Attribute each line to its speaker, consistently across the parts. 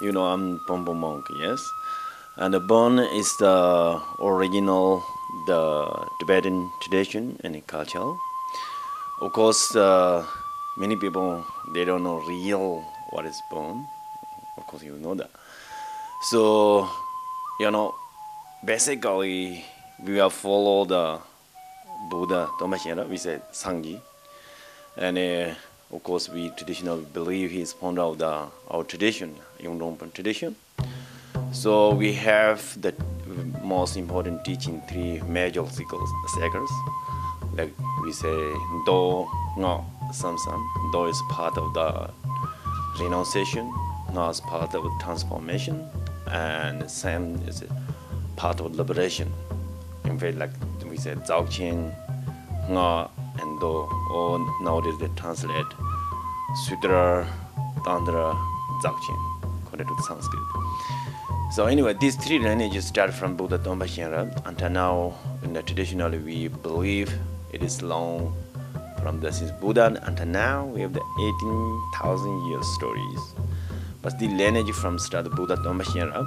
Speaker 1: I'm Pompo monk, yes. And the Bon is the original, the Tibetan tradition and culture. Of course, many people, they don't know real what is Bon. Of course, you know that. So, basically, we have followed the Buddha Tomashira, we say Sangji. And of course, we traditionally believe he's founder of our tradition, Yungdrung Bon tradition. So we have the most important teaching, three major cycles. Like we say, Do, Ngo, Sam. Do is part of the renunciation, Ngo is part of transformation, and Sam is part of liberation. In fact, like we said, Dzogchen, Ngo, and Do, or nowadays they translate Sutra, Tantra, Dzogchen, according to the Sanskrit. So anyway, these three lineages start from Buddha Tomashira until now. In the traditionally, we believe it is long from since Buddha until now. We have the 18,000 year stories, but the lineage from start Buddha Tomashira,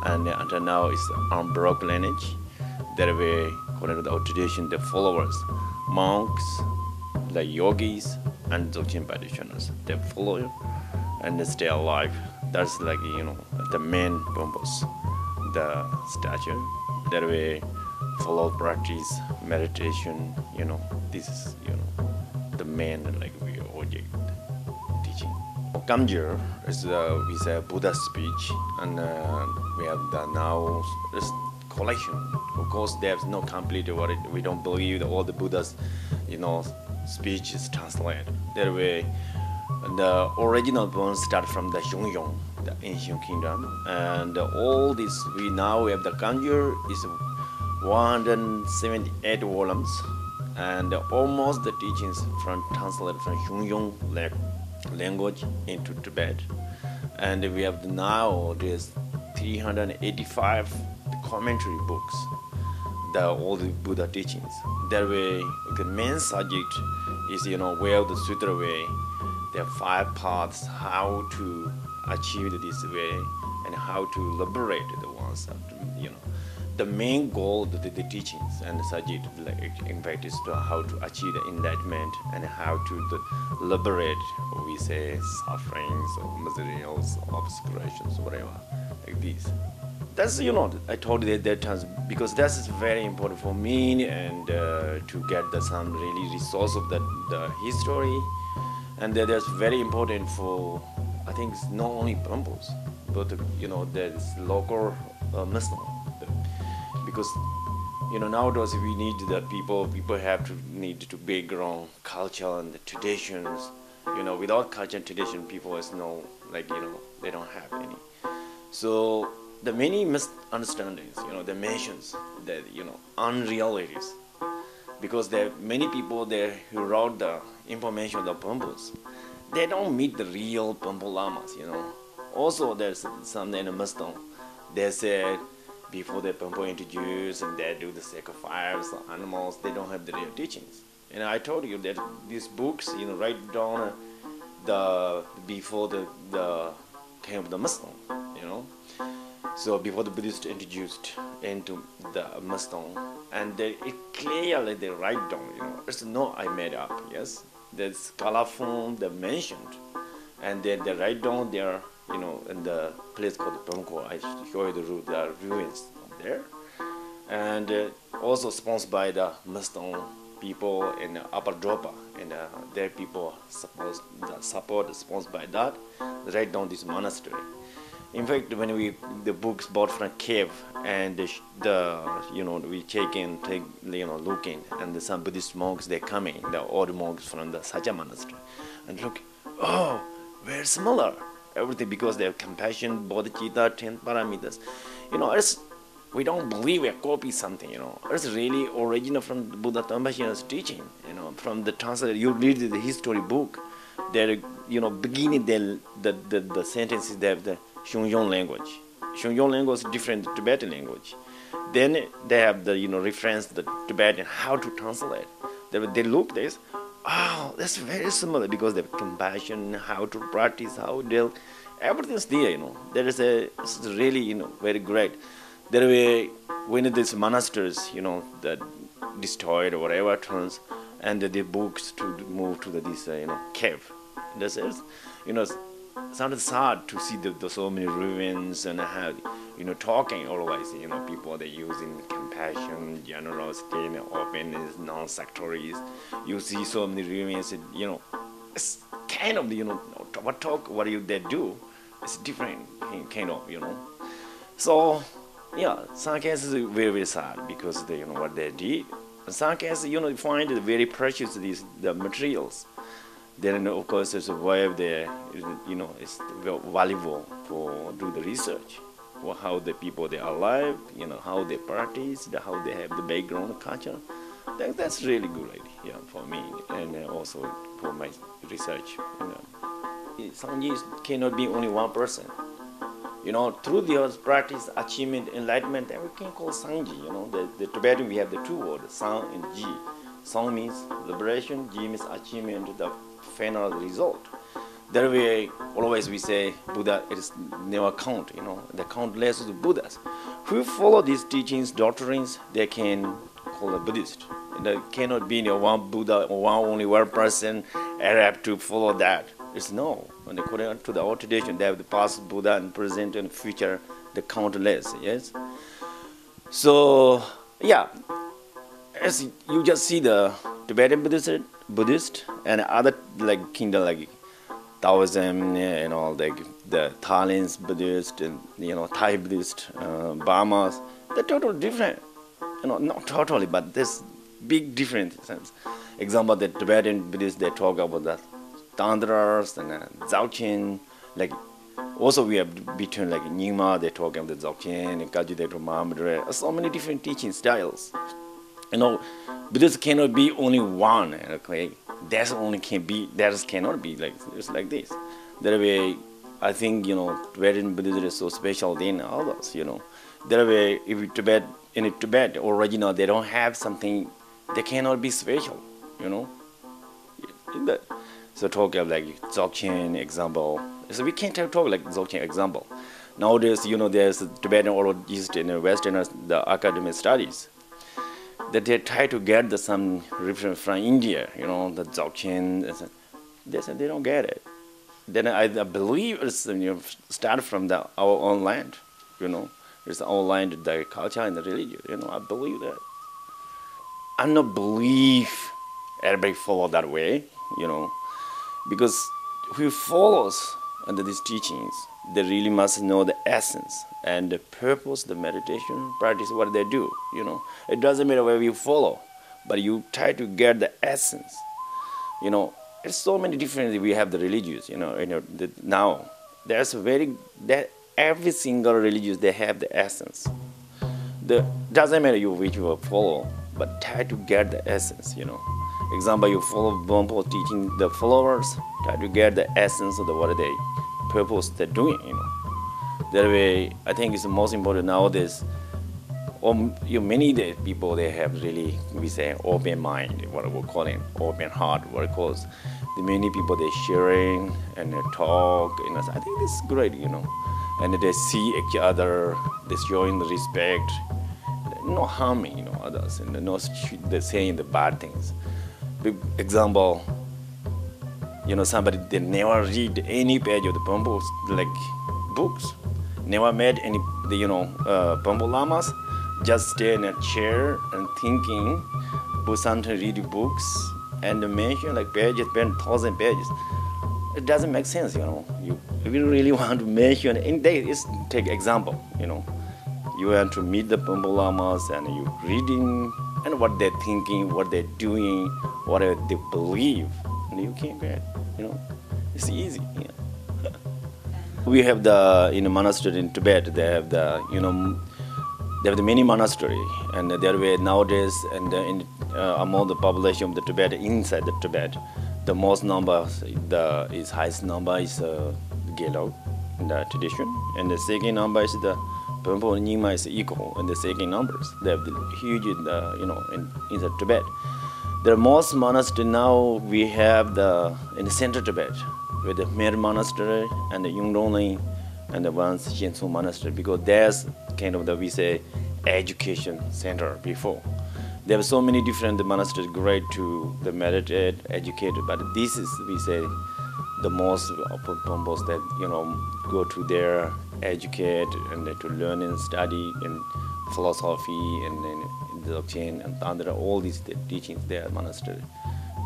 Speaker 1: and until now is unbroken lineage. That way, according to our tradition, the followers, monks, like yogis, and Dzogchen practitioners, they follow and they stay alive. That's like, the main purpose, the statue. That way, follow practice, meditation, this is, the main, we object teaching. Kamjir is, we say, Buddha speech, and we have the now this collection. Of course, there's no complete word. We don't believe that all the Buddha's, speech is translated. That way, the original bones start from the Zhung, the ancient kingdom, and all this we now have the Kanjur is 178 volumes, and almost the teachings from translated from Zhung language into Tibet, and we have now this 385 commentary books, all the Buddha teachings. That way, the main subject is where the sutra way. There are 5 paths how to achieve this way and how to liberate the ones. The main goal of the teachings and the subject, in fact, is how to achieve the enlightenment and how to liberate, we say, sufferings or miseries or obscurations, whatever, like this. That's, I told you that times because that is very important for me and to get some really resource of the history. And that's very important for, I think, it's not only Brahmos, but there's local Muslim. Because nowadays we need that people have to need to background culture and the traditions. Without culture and tradition, people is they don't have any. So the many misunderstandings, the mentions that unrealities. Because there are many people there who wrote the information of the Pambos. They don't meet the real Pampo Lamas, Also, there's some in the Muslim. They said before the Pampo introduced and they do the sacrifice of animals, they don't have the real teachings. And I told you that these books, write down before the came of the Muslim, So before the Buddhists introduced into the Muslim, and it clearly they write down, it's not I made up, yes. There's colorful, they mentioned, and they write down there, in the place called Pamko. I show you the ruins there, and also sponsored by the Muslim people in Upper Dropa, and their people sponsored by that, they write down this monastery. In fact, when the books bought from a cave and we take looking, and some Buddhist monks they're coming, the old monks from the Saja monastery, and look, very similar, everything because they have compassion, bodhicitta, 10 parameters. We don't believe we copy something. It's really original from Buddha Tomashira's teaching. From the translation, you read the history book, they're beginning the sentences they have the Shungyong language. Shungyong language is different than Tibetan language. Then they have the reference to the Tibetan how to translate. They look this, that's very similar because they have compassion, how to practice, how they'll everything's there, you know. There is it's really, you know, very great. There were, when these monasteries, you know, that destroyed or whatever turns, and the books to move to this, you know, cave. This is, you know, sounded sad to see the so many ruins and have, you know, talking always, you know, people they using compassion, generosity, and openness, non-sectaries. You see so many ruins, you know, it's kind of, you know, what they do, it's different kind of, you know. So yeah, some cases is very, very sad because they, you know, what they did. In some cases, you know, you find it very precious, the materials. Then of course it's a way there, you know, it's valuable for do the research, for how the people they are alive, you know, how they practice, how they have the background culture. That's really good idea for me, and also for my research. You know, Sangye cannot be only one person. You know, through their practice, achievement, enlightenment, and we can call Sangye. You know, the Tibetan we have the two words, Sang and Ji. Sang means liberation, Ji means achievement, the final result. There we always we say Buddha is never count. You know, the countless of the Buddhas who follow these teachings, doctrines, they can call a Buddhist. And there cannot be one Buddha or only one person have to follow that. It's no. When according to the old tradition, they have the past Buddha and present and future, the countless. Yes. So yeah, as you just see the Tibetan Buddhist and other like kingdom like Taoism and all the Thailand's Buddhist and you know Thai Buddhist, Burma's, they're totally different. You know, not totally, but there's big difference. Example, the Tibetan Buddhists they talk about that Tantras and Dzogchen. Like also we have between like Nyingma they talk about the Dzogchen and Gyud they talk so many different teaching styles. You know, Buddhists cannot be only one. Okay, that only can be. That cannot be like it's like this. That way, I think you know Tibetan Buddhism is so special than others. You know, that way if in Tibet original they don't have something, they cannot be special. You know, so talk of like Dzogchen example. So we can't talk like Dzogchen example. Nowadays, you know, there's Tibetan or East and Western the academic studies. That they try to get some reference from India, you know, the Dzogchen. They said they don't get it. Then I believe it's start from our own land, you know. It's our land, the culture and the religion, you know. I believe that. I don't believe everybody follow that way, you know, because who follows under these teachings, they really must know the essence and the purpose, the meditation, practice, what they do, you know. It doesn't matter where you follow, but you try to get the essence. You know, there's so many different, we have the religions, you know, now. There's every single religion, they have the essence. Doesn't matter which you follow, but try to get the essence, you know. Example, you follow Bonpo teaching the followers, try to get the essence of what they purpose they're doing, you know. That way, I think it's the most important nowadays. Many people they have really, we say, open mind, what we're calling open heart, what it calls. The many people they sharing and they talk, you know. I think this is great, you know. And they see each other, they showing the respect, no harming, you know, others, and no they saying the bad things. Big example, you know, somebody they never read any page of the Pampo like books, never met any Pampo lamas, just stay in a chair and thinking, Busanto read books and mention like pages, 10,000 pages. It doesn't make sense, you know. If you really want to mention, take example, you know. You want to meet the Pampo lamas and you reading and what they're thinking, what they're doing, what they believe, and you can't get, you know. It's easy. Yeah. We have the monastery in Tibet. They have the many monastery, and there were nowadays and among the population of the Tibet inside the Tibet, the most number, is highest number is Gelok in the tradition, and the second number is the Pampo and Nyingma is equal in the second numbers. They have the huge in the Tibet. The most monastery now we have in the central Tibet. with the Mer Monastery and the Yungdrung and the one's Shinsu Monastery, because there's kind of the, we say, education center before. There were so many different monasteries, great to the meditate, educate, but this is, we say, the most purpose that, go to there, educate, and to learn and study in philosophy and in Dzogchen and under all these teachings there at monastery.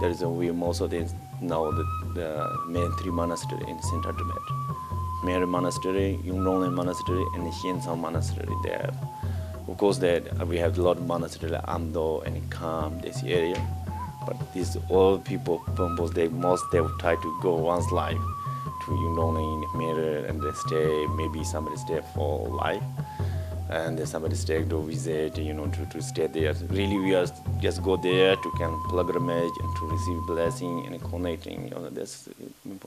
Speaker 1: There is we most of them now the main three monasteries in Central Tibet. Mer Monastery, Yungdrung Monastery, and the Shinsu Monastery there. Of course, that we have a lot of monasteries like Amdo and Kam, this area. But these all people, they will try to go once life to Yungdrung Mer and they stay. Maybe somebody stay for life, and somebody stay to visit, to stay there. Really, we are just go there to kind of pilgrimage and to receive blessing and connecting. That's important.